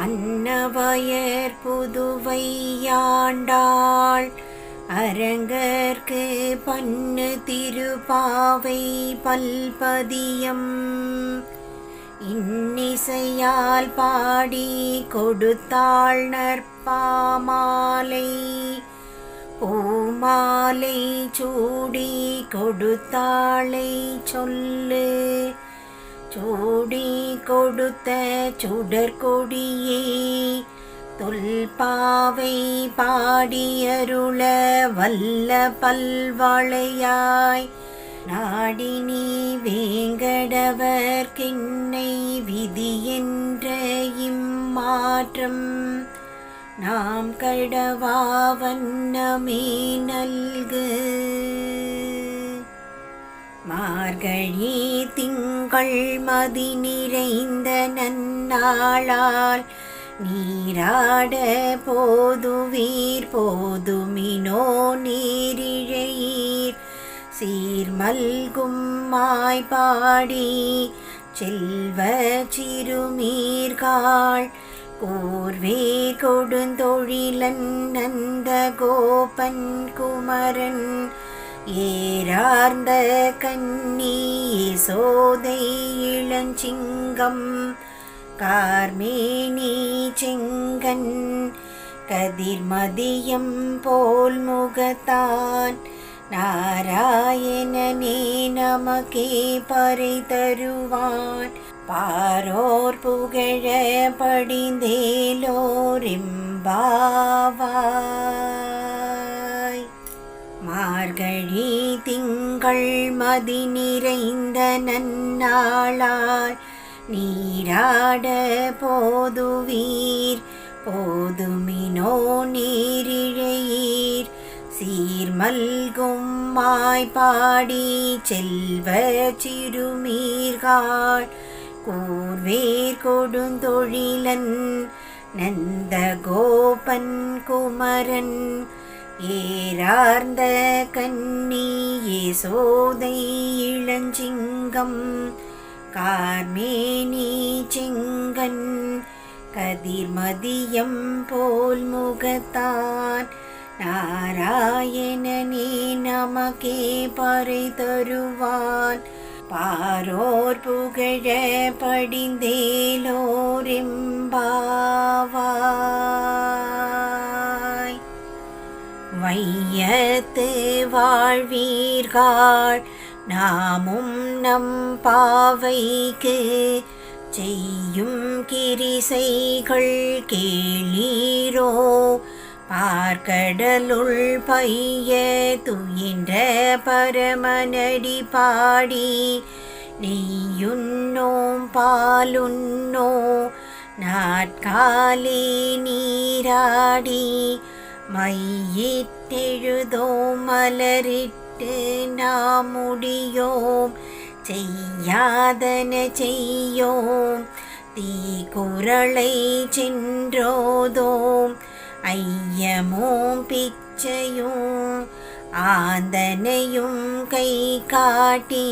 அன்னவயற் புதுவையாண்டாள் அரங்கற்கு பன்னு திருப்பாவை பல்பதியம் இன்னிசையால் பாடி கொடுத்தாள் நற்பாமாலை பூமாலை சூடி கொடுத்தாளை சொல்லு சூடி கொடுத்த சுடற்கொடியே தொல்பாவை பாடியருள வல்ல பல்வளையாய் நாடினி வேங்கடவர்க்கின்னை விதி என்ற இம்மாற்றம் நாம் கடவா வண்ணமே நல்கு. மார்கழி திங்கள் மதி நிறைந்த நன்னாளால் நீராட போதுவீர் போதுமினோ நீரிழையீர் சீர்மல்கும் மாய்பாடி செல்வ சிறுமீர்காள் கூர்வேர் கொடுந்தொழிலன் நந்த கோபன் குமரன் ஏரார்ந்த கன்னி சோதை இளஞ்சிங்கம் கார்மேனி செங்கன் கதிர்மதியம் போல் முகத்தான் நாராயணனே நமக்கே பறை தருவான் பாரோர் புகழ படிந்தேலோரிம்பாவாய். மார்கழி திங்கள் மதி நிறைந்த நன்னாளால் நீராட போதுவீர் போதுமினோ நீரிழையீர் சீர்மல்கும் மாய்பாடி செல்வ சிறுமீர்காள் கூர்வேர் கொடுந்தொழிலன் நந்த கோபன் குமரன் ஏரார்ந்த கன்னி யசோதை இளஞ்சிங்கம் கார்மேனி செங்கன் கதிர்மதியம் போல் முகத்தான் நாராயணனே நமக்கே பறை தருவான் பாரோர் புகழ படிந்தேலோரிம்பாவாய். வையத்து வாழ்வீர்கள் நாமும் நம் பாவைக்கு செய்யும் கிரிசைகள் கேளீரோ பார்க்கடலுள் பைய துயின்ற பரமனடி பாடி நெய்யுண்ணோம் பாலுண்ணோ நாட்காலே நீராடி மையிட்டெழுதோம் மலரிட்டு நாம் முடியோம் செய்யாதன செய்யோம் தீக்குறளை சென்றோதோம் ஐயமும் பிச்சையும் ஆந்தனையும் கை காட்டி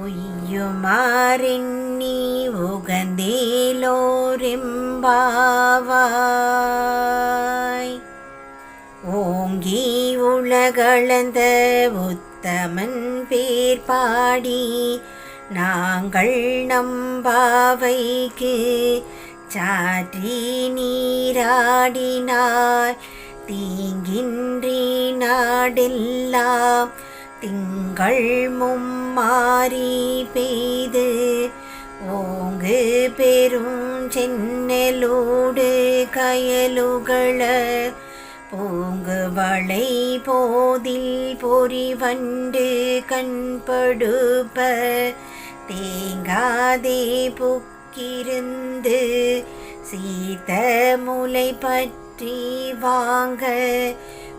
உய்யுமாறெண்ணி உகந்தேலோரிம்பாவாய். ஓங்கி உலகளந்த உத்தமன் பேர் பாடி நாங்கள் நம்பாவைக்கு சாற்றி நீராடினார் தீங்கின்றி நாடெல்லாம் திங்கள் மும்மாறி பெய்து ஓங்கு பெரும் சென்னலோடு கயலுகள பூங்கு வளை போதில் பொறிவண்டு கண்படுப்ப தேங்காதே புக்கிருந்து சீத்த முலை பற்றி வாங்க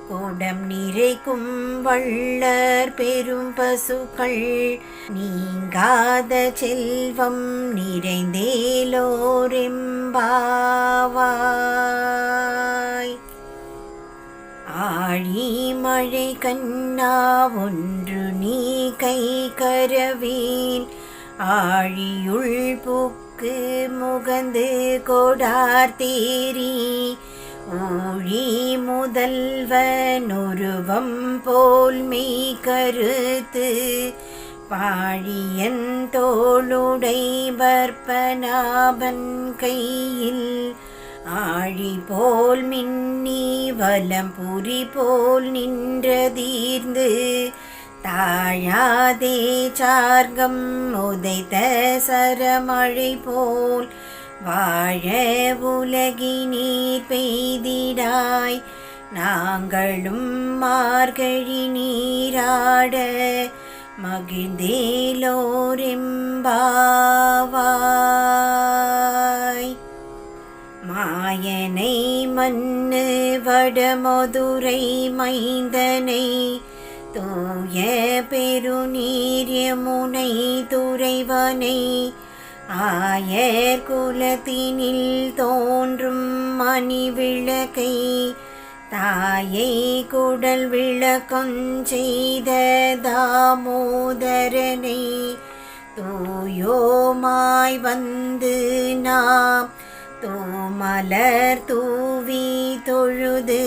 குடம் நிறைக்கும் வள்ளர் பெரும் பசுக்கள் நீங்காத செல்வம் நிறைந்தேலோரிம்பாவாய். ஆழி மழை கண்ணா ஒன்று நீ கை கரவேல் ஆழியுள் புக்க புக்கு முகந்து கொடார்த்தேரி ஊழி முதல்வன் உருவம் போல் மெய் கருத்து பாழியன் தோளுடை வற்பனாபன் கையில் ஆழி போல் மின்னி வலம்புரி போல் நின்றதீர்ந்து தாழாதே சார்கம் உதைத்த சரமழை போல் வாழ உலகினீர் பெய்திடாய் நாங்களும் மார்கழி நீராட மகிழ்ந்தேலோரெம்பாவாய். மாயனை மன்னு வடமதுரை மைந்தனை தூய பெருநீர் யமுனை துறைவனை ஆயர் குலத்தினில் தோன்றும் மணி விளக்கை தாயை குடல் விளக்கம் செய்த தாமோதரனை தூயோமாய் வந்து நாம் தூமலர் தூவி தொழுது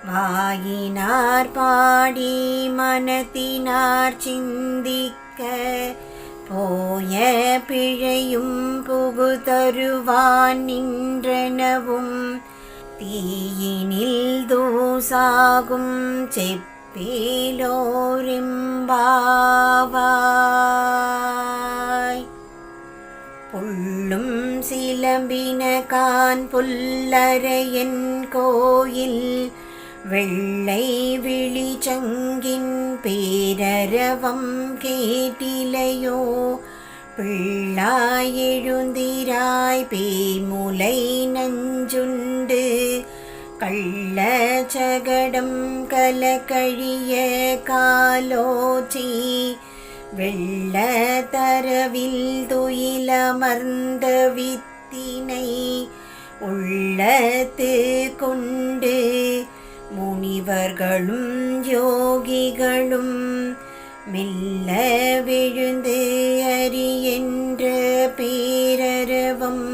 வாயினார் பாடி மனத்தினார் சிந்திக்க போய பிழையும் புகு தருவான் நின்றனவும் தீயினில் தூசாகும் செப்பேலோரெம்பாவாய். புள்ளும் சிலம்பினகான் புல்லரையன் கோயில் வெள்ளை விழிச்சங்கின் பேரரவம் கேட்டிலையோ பிள்ளாய் எழுந்திராய் பேய்முலை நஞ்சுண்டு கள்ள சகடம் கலக்கழிய காலோச்சி வெள்ள தரவில் துயிலமர்ந்த வித்தினை உள்ளத்து கொண்டு முனிவர்களும் யோகிகளும் மெல்ல விழுந்து அறியென்ற பேரரவம்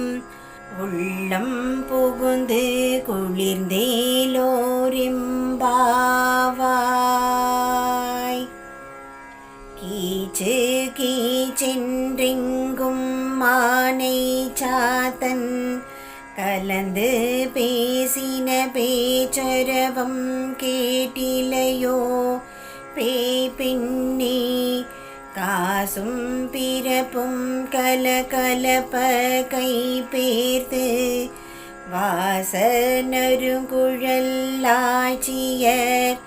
உள்ளம் புகுந்து குளிர்ந்தேலோரெம்பாவாய். கீச்சு கீச்சென்றெங்கும் மானை சாத்தன் கலந்து பேசின பேச்சரவம் கேட்டிலையோ பேய்பெண்ணே காசும் பிறப்பும் கலகலப்ப கை பேர்த்து வாசனருங்குழலாய்ச்சியர்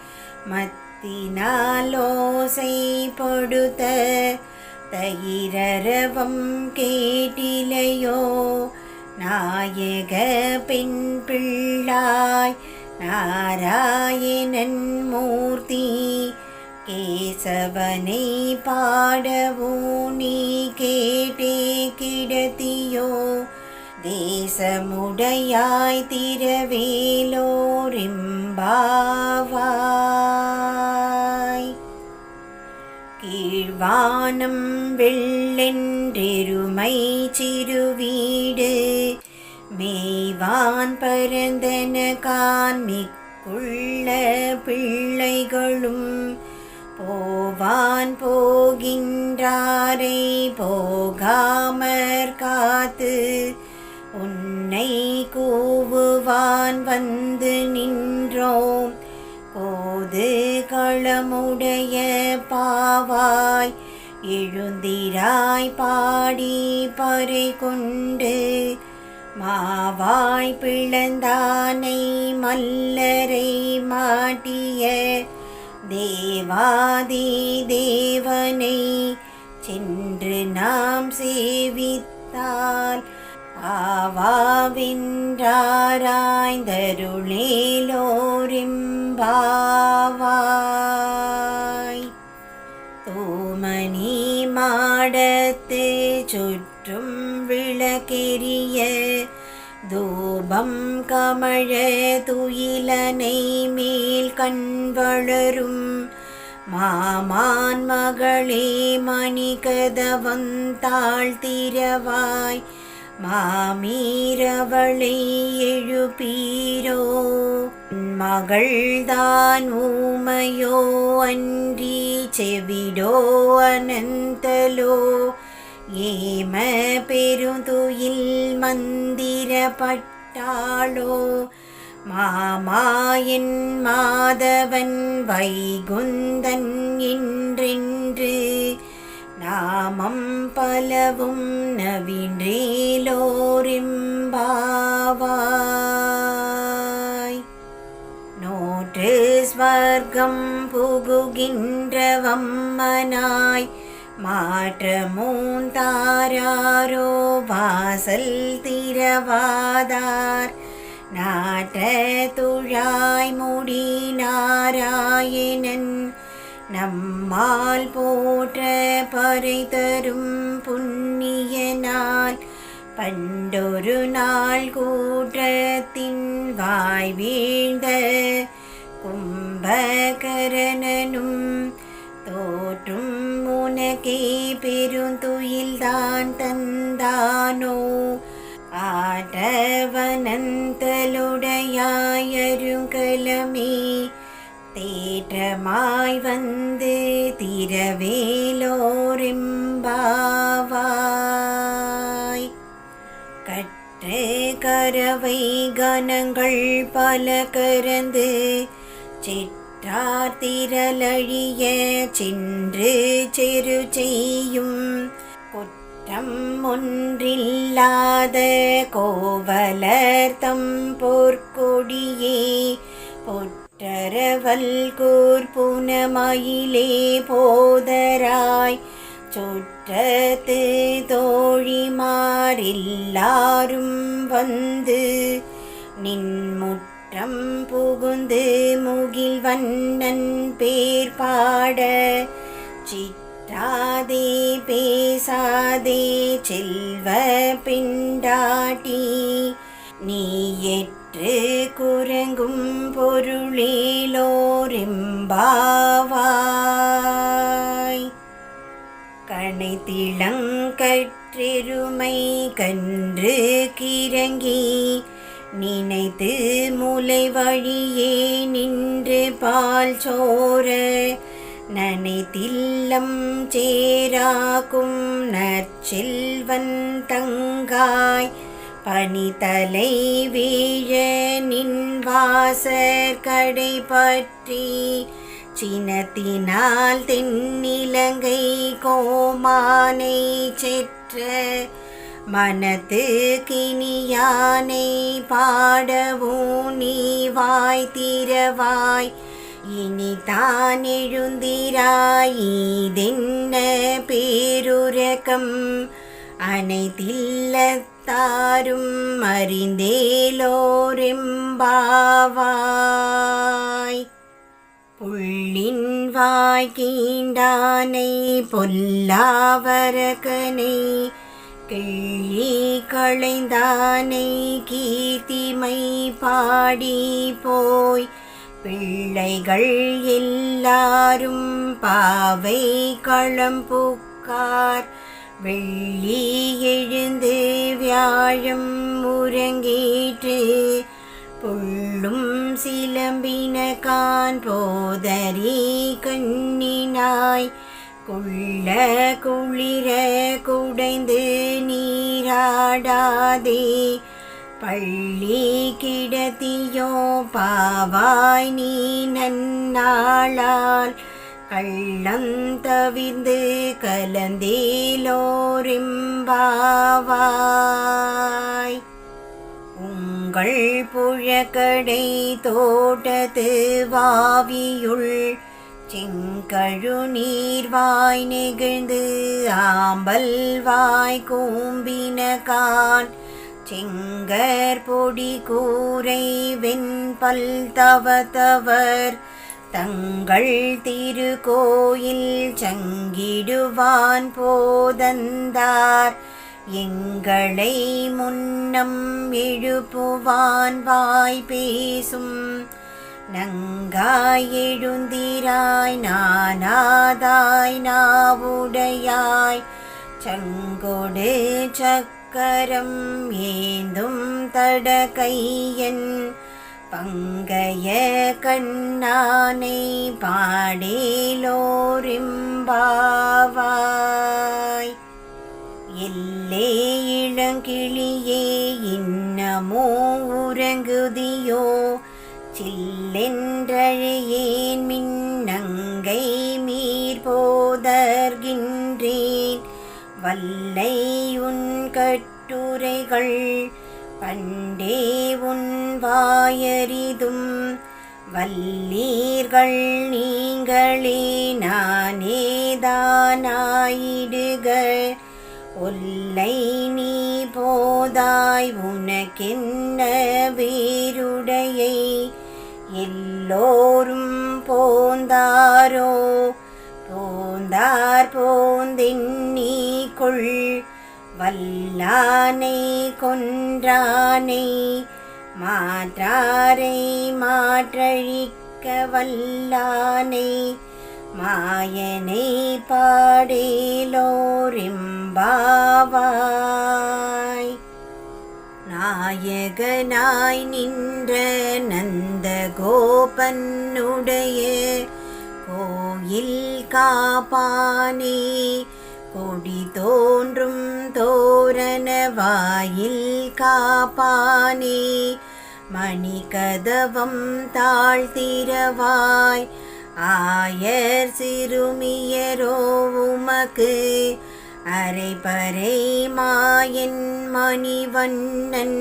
மத்தினாலோசை படுத்த தயிரரவம் கேட்டிலையோ நாயக பெண் பிள்ளாய் நாராயணன் மூர்த்தி கேசவனை பாடவோ நீ கேட்டே கிடத்தியோ தேசமுடையாய் திரவேலோரெம்பாவாய். கீழ்வானம் வெள்ளென்றெருமை சிறுவீடு மேய்வான் பரந்தன கான்மிக்குள்ள பிள்ளைகளும் போவான் போகின்றாரை போகாமற் காத்து உன்னை கூவுவான் வந்து நின்றோம் கோது களமுடைய பாவாய் எழுந்திராய் பாடி பறை கொண்டு மாவாய் பிளந்தானை மல்லரை மாட்டிய தேவாதி தேவனை சென்று நாம் சேவித்தால் ஆவாவின்றாராய்ந்தருளேலோரெம்பாவாய். தூமணி மாடத்து சுற்றும் விளக்கெரிய தூபம் கமழ துயிலனை மேல் கண்வளரும் மாமான் மகளே மணிகதவந்தாள் திரவாய் மாமீரவளை எழுப்பீரோ. மகள்தான் ஊமையோ அன்றி செவிடோ அனந்தலோ. ஏம பெருந்துயில் மந்திரப்பட்டாளோ. மாமாயன் மாதவன் வைகுந்தன் என்றென்று நாமம் பலவும் நவின்றேலோரிம்பாவாய். நோற்று ஸ்வர்க்கம் புகுகின்ற வம்மனாய் மாற்றமூந்தாரோ வாசல் திரவாதார். நாட்ட துழாய் முடி நாராயணன் நம்மால் போற்ற பறை தரும் புண்ணியனால். பண்டொரு நாள் கூற்றத்தின் வாய் வீழ்ந்த கும்பகரணனும் தோற்றும் உனக்கே பெருந்துயில்தான் தந்தானோ. ஆட்டவனந்தலுடையாயருங்கலமே தேற்றமாய் வந்து திரவேலோரிம்பாவாய். கற்று கரவை கணங்கள் பல கரந்து சிற்றார் திரளழிய சென்று செரு செய்யும். குற்றம் ஒன்றில்லாத கோவலர்தம் போர்க்கொடியே பொற்றரவல் கூர்புனமயிலே போதராய். சுற்றத்து தோழிமாரெல்லாரும் வந்து நின்முற்றம் புகுந்து முகில்வண்ணன் பேர் பாட. சிற்றாதே பேசாதே செல்வ பெண்டாட்டி நீ எற்று குரங்கும் பொருளேலோரிம்பாவாய். கணைத்திளங்கற்றெருமை கன்று கிறங்கி நினைத்து முலை வழியே நின்று பால் சோர. நனைத்தில்லம் சேராக்கும் நற்செல்வன் தங்காய் பனிதலை வீழ நின் வாசற் கடை பற்றி. சினத்தினால் தென்னிலங்கை கோமானை செற்ற மனத்து கினியானை பாடவோ நீ வாய் திரவாய். இனிதான் எழுந்திராய் இதென்ன பேருரகம் அனைத்தில்லத்தாரும் அறிந்தேலோரிம்பாவாய். புள்ளின் வாய் கீண்டானை பொல்லாவரகனை கிள்ளி களைந்தானை கீர்த்திமை பாடி போய். பிள்ளைகள் எல்லாரும் பாவை களம்புக்கார் வெள்ளி எழுந்து வியாழம் முறங்கீற்று. புள்ளும் சிலம்பின கான் போதரி கண்ணினாய் குள்ள குளிர குடைந்து நீராடாதே. பள்ளி கிடத்தியோ பாவாய் நீ நன்னாளால் கள்ளம் தவிர்ந்து கலந்தேலோரிம்பாவாய். உங்கள் புழக்கடை தோட்டத்து வாவியுள் செங்கழு நீர்வாய் நெகிழ்ந்து ஆம்பல் வாய் கூம்பினகான். செங்கர் பொடி கூரை வெண்பல் தவத்தவர் தங்கள் திருக்கோயில் சங்கிடுவான் போதந்தார். எங்களை முன்னம் எழுப்புவான் வாய் பேசும். நங்காய் எழுந்திராய் நானாதாய் நாவுடையாய் சங்கொடு சக்கரமும் சக்கரம் ஏந்தும் தடகையன் பங்கைய கண்ணானை பாடேலோரிம்பாவாய். எல்லே இளங்கிளியே இன்னமோ உறங்குதியோ சில்லென்றழையேன் மின்னங்கை மீர் போதர்கின்றேன் வல்லை உன் கட்டுரைகள் பண்டே உன் வாயறிதும் வல்லீர்கள் நீங்களே நானேதானாயிடுக ஒல்லை நீ போதாய் உனக்கென்ன வேருடையை எல்லோரும் போந்தாரோ போந்தார் போந்தென்னிக்குள் வல்லானை கொன்றானை மாற்றாரை மாற்றழிக்க வல்லானை மாயனை பாடேலோரிம்பாவாய். நாயகனாய் நின்ற நந்த கோபனுடைய கோயில் காப்பானே கொடி தோன்றும் தோரண வாயில் காப்பானே மணிகதவம் தாழ்த்திரவாய் ஆயர் சிறுமியரோ உமக்கு அரைபறை மாயன் மணிவண்ணன்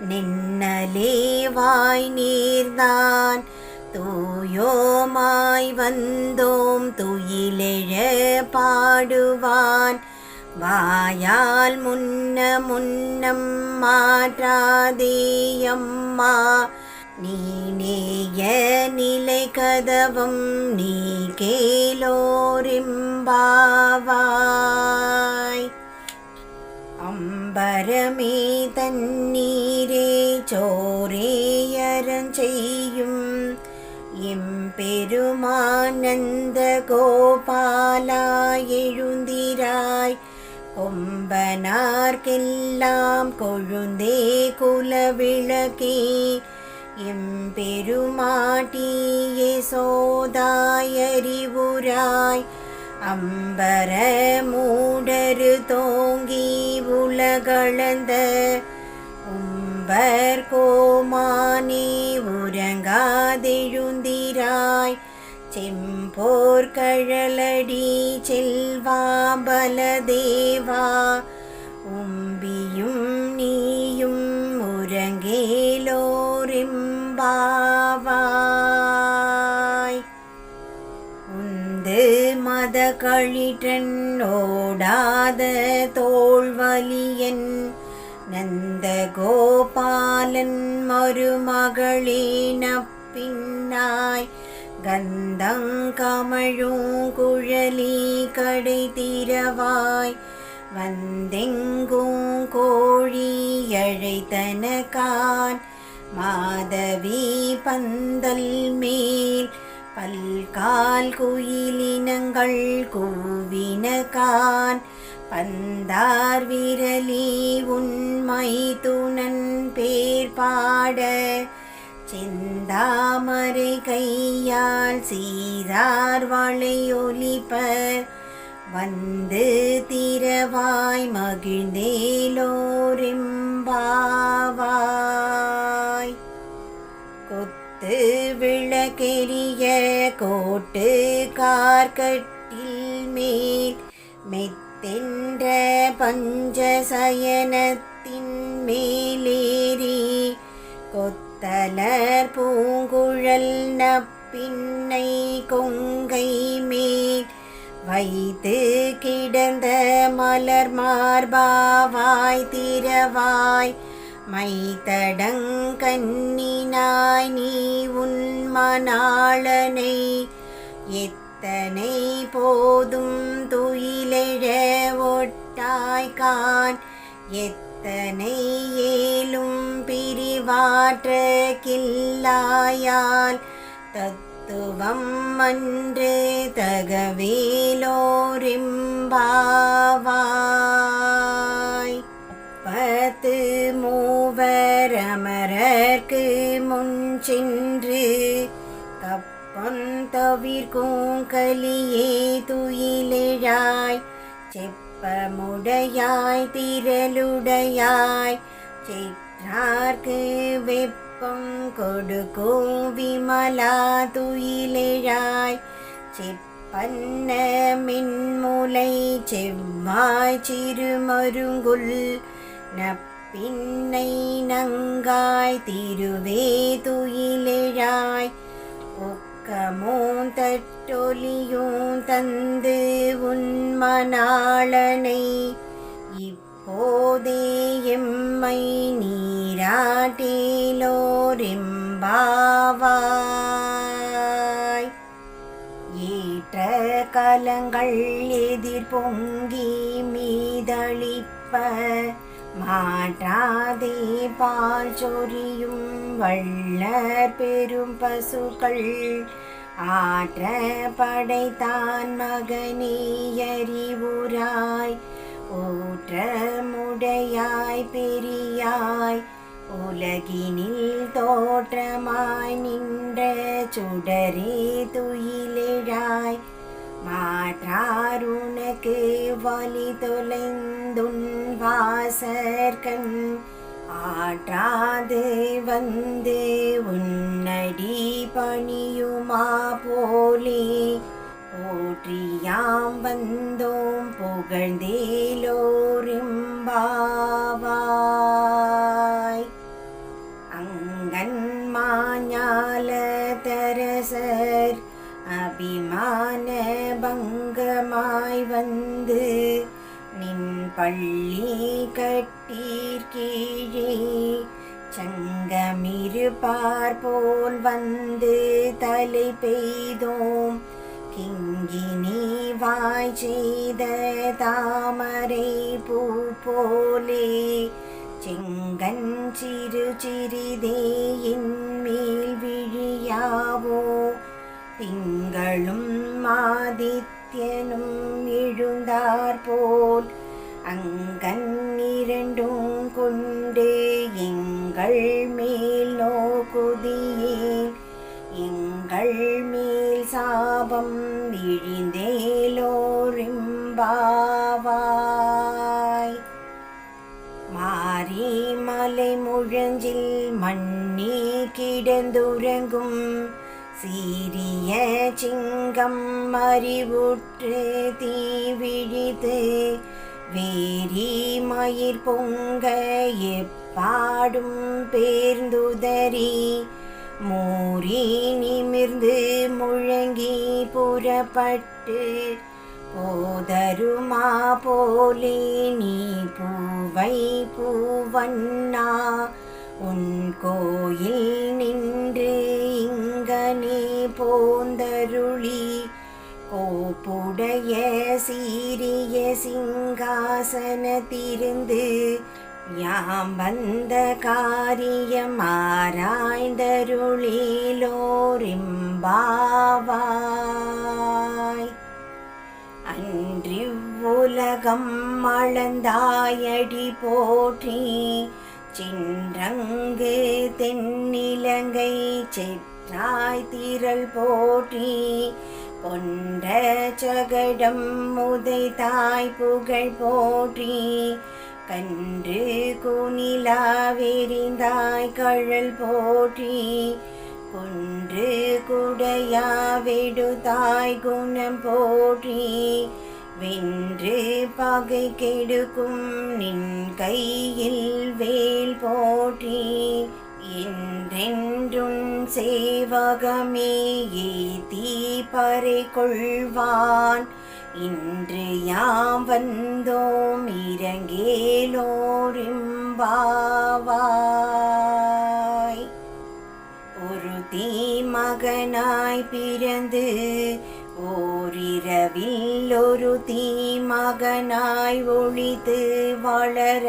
நின்னலே வாய் நீர்தான் தூயோமாய் வந்தோம் துயிலெழ பாடுவான் வாயால் முன்னம் மாற்றாதேயம்மா நீனேய நிலை கதவம் நீ கேலோரிம்பாவாய். அம்பரமே தண்ணீரே சோரேயரஞ்செய்யும் எம்பெருமானந்த கோபாலா எழுந்திராய் கொம்பனார்க்கெல்லாம் கொழுந்தே குலவிளக்கே எம்பெருமாட்டியே சோதாயறிவுராய் அம்பர மூடரு தோங்கி உலகளந்த உம்பர் கோமானே உறங்காதெழுந்திராய் செம்போர் கழலடி செல்வா பலதேவா உம்பியும் நீயும் உறங்கேலோரிம்பாவாய். உந்து மத கழிற்றன் ஓடாத தோள்வலியன் நந்த கோபாலன் மருமகளே நப்பின்னாய் கந்தங்கமழும் குழலி கடை திரவாய் வந்தெங்கும் கோழி அழைத்தனகான் மாதவி பந்தல் மேல் பல்கால் குயிலினங்கள் கூவினகான் பந்தார் விரலி உண்மை துணன் பேர் பாட செந்தாமரை கையால் சீரார் வளையொலிப்ப வந்து திரவாய் மகிழ்ந்தேலோரிம்பாவாய். கொத்து விளக்கெரிய கோட்டு கார்கட்டில் மேல் மெத்தென்ற பஞ்சசயனத்தின் மேலேறி கொத்தலர் பூங்குழல் நப்பின்னை கொங்கை மேல் வைத்து கிடந்த மலர் மார்பாவாய் திரவாய் மைத்தடங்கண்ணினாய் நீ உன் மணாளனை எத்தனை போதும் துயிலெழ ஒட்டாய்கான் எத்தனை ஏலும் பிரிவாற்ற கில்லாயால் தத்துவம் அன்று தகவேலோரிம்பாவாய். கலியே துயிலெழாய் செப்பமுடையாய் திரளுடையாய் சிற்றார்க்கு வெப்பம் கொடுக்கும் விமலா துயிலெழாய் செப்பன்ன மின்முலை செவ்வாய் சிறுமருங்குல் நப்பின்னை நங்காய் திருவே துயிலெழாய் ஒக்கமும் தட்டொலியும் தந்து உன்மணாளனை இப்போதே எம்மை நீராட்டேலோரெம்பாவாய். ஏற்ற கலங்கள் எதிர் பொங்கி மீதளிப்ப மாற்றாதே பால் சொரியும் வள்ளற் பெரும் பசுக்கள் ஆற்ற படைத்தான் மகனே அறிவுராய் ஊற்ற முடையாய் பெரியாய் உலகினில் தோற்றமாய் நின்ற சுடரே துயிலெழாய் மாற்றாருனக்கு வலி தொலைந்துன் வாசற்கண் ஆற்றாது வந்து உன்னடி பணியுமா போலே போற்றியாம் வந்தோம் புகழ்ந்தேலோரெம்பாவாய். அங்கன் மாஞால தரசர் அபிமான பங்கமாய் வந்து நின் பள்ளி கட்டீர்கீழே சங்கமிருப்பார் போல் வந்து தலை பெய்தோம் கிங்கினி வாய் செய்த தாமரை பூ போலே செங்கன் சிறு சிறிதேயின் மேல் விழியாவோ திங்களும் ஆதித்யனும் எழுந்தார் போல் அங்கன் இரண்டும் கொண்டு எங்கள் மேல் நோக்குதியேன் எங்கள் மேல் சாபம் விழிந்தேலோரெம்பாவாய். மாரி மலை முழஞ்சில் மண்ணே கிடந்துறங்கும் சீரிய சிங்கம் அறிவுற்று தீவிழித்து வேரி மயிர் பொங்க எப்பாடும் பேர்ந்துதறி மூரி நிமிர்ந்து முழங்கி புறப்பட்டு போதருமா போலே நீ பூவை பூவண்ணா உன் கோயில் நின்று இங்கனே போந்தருளி கோப்புடைய சீரிய சிங்காசனத்திருந்து யாம் வந்த காரியம் ஆராய்ந்தருளேலோரெம்பாவாய். அன்றிவ்வுலகம் அளந்தாயடி போற்றி சின்றங்கு தென்னிலங்கை செற்றாய் திரள் போற்றி கொன்ற சகடம் முதைத்தாய் புகழ் போற்றி கன்று குனிலா வெறிந்தாய் கழல் போற்றி குன்று குடையா வெடுதாய் குணம் போற்றி வென்று பகை கெடுக்கும் நின் கையில் வேல் போற்றி என்றென்றும் சேவகமே ஏத்தி பறை கொள்வான் இன்று யாம் வந்தோம் இரங்கேலோரெம்பாவாய். ஒரு தீமகனாய் பிறந்து ஓரிரவில் ஒரு தீமகனாய் ஒளித்து வளர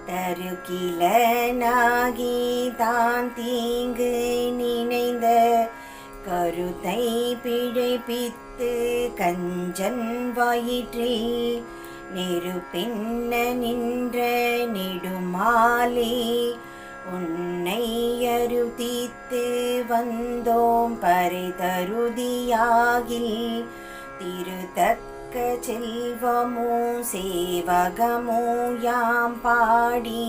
தருக்கிலனாகி தான் தீங்கு நினைந்த கருத்தை பிழைப்பித்து கஞ்சன் வயிற்றில் நெருப்பென்ன நின்ற நெடுமாலே உன்னை அருதித்து வந்தோம் பரிதருதியாகில் திருத்தக்க செல்வமோ சேவகமோ யாம் பாடி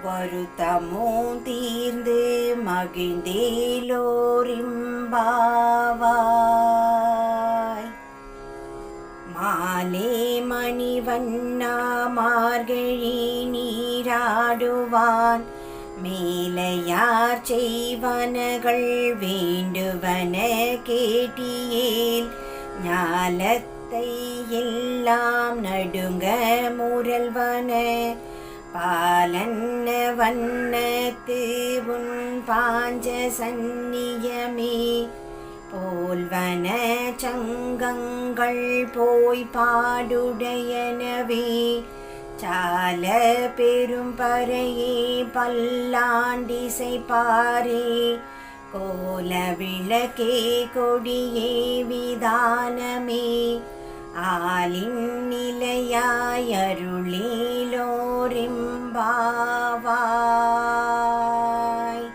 வருத்தமோ தீர்ந்து மகிழ்ந்தேலோரிம்பாவாய். மாலே மணிவண்ணா மார்கழி நீராடுவான் மேலையார் செய்வனகள் வேண்டுவன கேட்டியேல் ஞாலத்தை எல்லாம் நடுங்க முரல்வன பாலன்ன வண்ணத்து உன் பாஞ்ச சந்நியமே போல்வன சங்கங்கள் போய் பாடுடையனவே சால பெரும் பறையே பல்லாண்டிசை பாரே கோல விளக்கே கொடியே விதானமே ஆலின் நிலையாய் அருளீலோரிம்பாவாய்.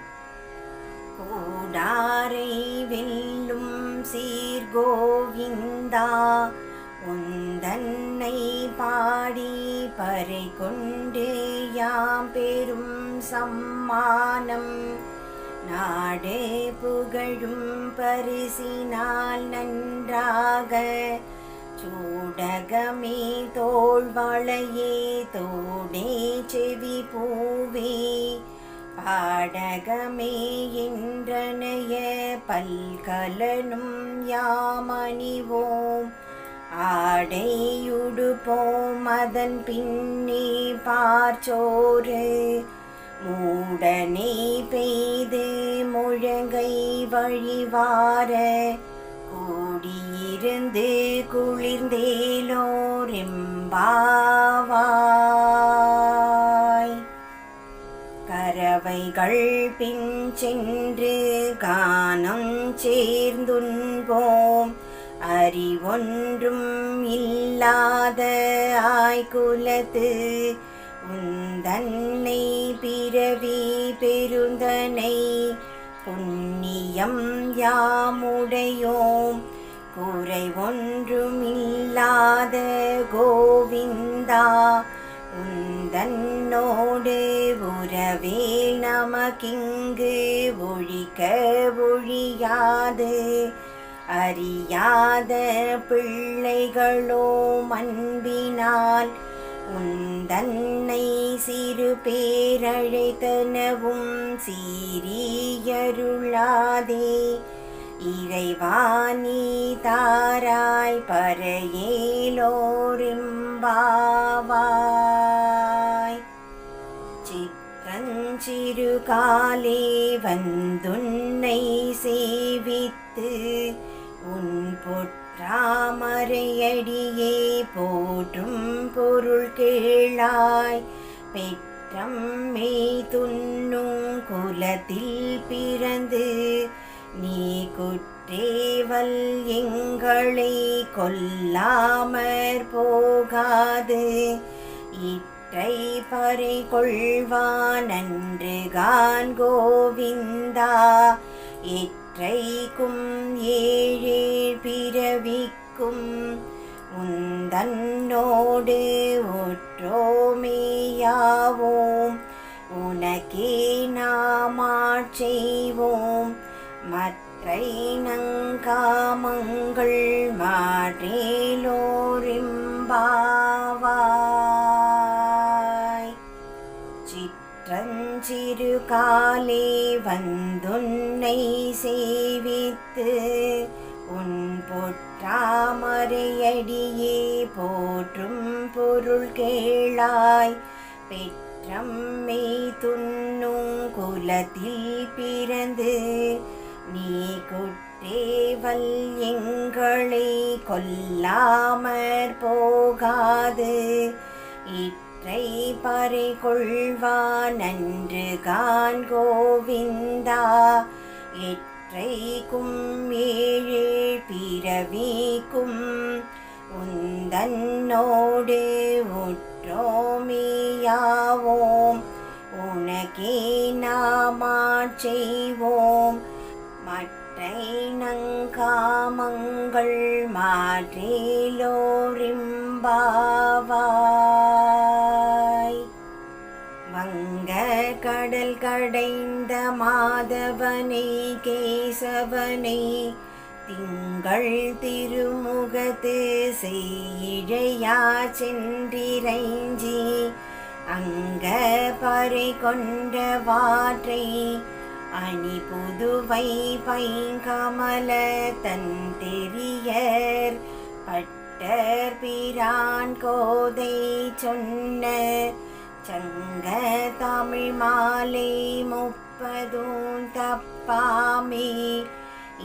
கூடாரை வெல்லும் சீர்கோவிந்தா உந்தன்னை பாடி பறை கொண்டு யாம் பெரும் சம்மானம் நாடு புகழும் பரிசினால் நன்றாக சூடகமே தோள்வளையே தோடே செவி பூவே பாடகமே என்றனைய பல்கலனும் யாமணிவோம் ஆடையுடுப்போம் அதன் பின்னே பார்ச்சோறு மூடனை பெய்து முழங்கை வழிவார கூடியிருந்து குளிர்ந்தேலோரிம்பாவாய். கரவைகள் பின் சென்று கானம் சேர்ந்துண்போம் அறிவொன்றும் இல்லாத ஆய்குலத்து உந்தன்னை பிறவி பெருந்தனை புண்ணியம் யாமுடையோம் குறை ஒன்றுமில்லாத கோவிந்தா உந்தன்னோடு உறவே நமக்கிங்கு ஒழிக்க ஒழியாது அறியாத பிள்ளைகளோ அன்பினால் உந்தன்னை சிறு பேரழைத்தனவும் சீரியருளாதே இறைவாணி தாராய் பரையேலோரிம்பாவாய். சிற்றஞ்சிறு காலே வந்துன்னை சேவித்து உன் பொற்றாமரையடியே போற்றும் பொருள் கேளாய் பெற்றம்மே துண்ணும் குலத்தில் பிறந்து நீ குற்றேவல் எங்களை கொல்லாமற் போகாது இற்றை பறை கொள்வான் அன்றுகான் கோவிந்தா எற்றைக்கும் ஏழேழ் பிறவிக்கும் உந்தன்னோடு ஒற்றோமேயாவோம் உனக்கே நாமாட்செய்வோம் மற்றை நங்காமங்கள் மாற்றேலோரிம்பாவாய். சிற்றஞ்சிறு காலே வந்துன்னை சேவித்து உன் பொற்றாமரையடியே போற்றும் பொருள் கேளாய் பெற்றம்மை துண்ணும் குலத்தில் பிறந்து நீ குற்றேவல் எங்களை கொல்லாமற் போகாது இற்றை பறை கொள்வான் அன்றுகான் கோவிந்தா எற்றைக்கும் ஏழேழ் பிறவிக்கும் உந்தன்னோடு ஒற்றோமேயாவோம் உன உனக்கே நாமாட்செய்வோம் மற்றை நங்காமங்கள் மாற்றேலோரிம்பாவாய். வங்க கடல் கடைந்த மாதவனை கேசவனை திங்கள் திருமுகத்து செய்யிழையா சென்றிரைஞ்சி அங்க பறை கொண்ட வாற்றை அணி புதுவை பைங்கமல தன் தெரியர் பட்டர் பிரான் கோதை சொன்ன சங்க தமிழ் மாலை 30 தப்பாமே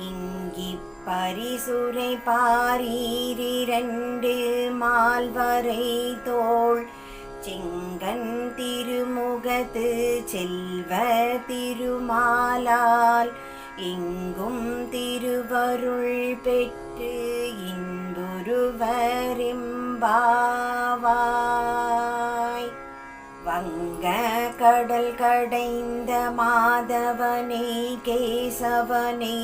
இங்கிப் பரிசுரை பாரீரிரண்டு மால்வரை தோள் செங்கன் திருமுகத்து செல்வ திருமாலால் எங்கும் திருவருள் பெற்று இன்புறுவரெம்பாவாய். வங்க கடல் கடைந்த மாதவனை கேசவனை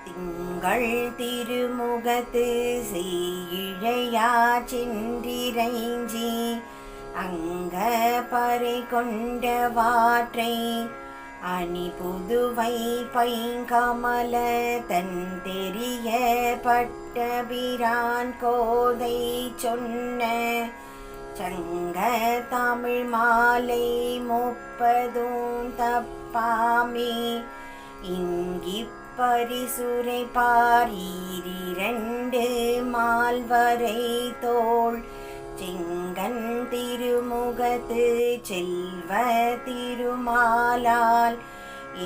திங்கள் திருமுகத்து செய்யிழையா சென்றிரைஞ்சி அங்க பறை கொண்ட வாற்றை அணி புதுவை பைங்கமல தன் தெரிய பட்ட பிரான் கோதை சொன்ன சங்க தமிழ் மாலை 30 தப்பாமே இங்கிப் பரிசுரை பாரீரிரண்டு மால்வரை தோள் செங்கன் திருமுகத்து செல்வ திருமாலால்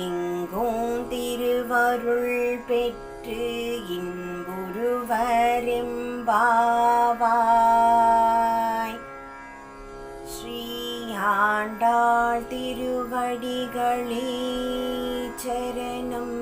எங்கும் திருவருள் பெற்று இன்புறுவரெம்பாவாய். ஸ்ரீ ஆண்டாள் திருவடிகளே சரணம்.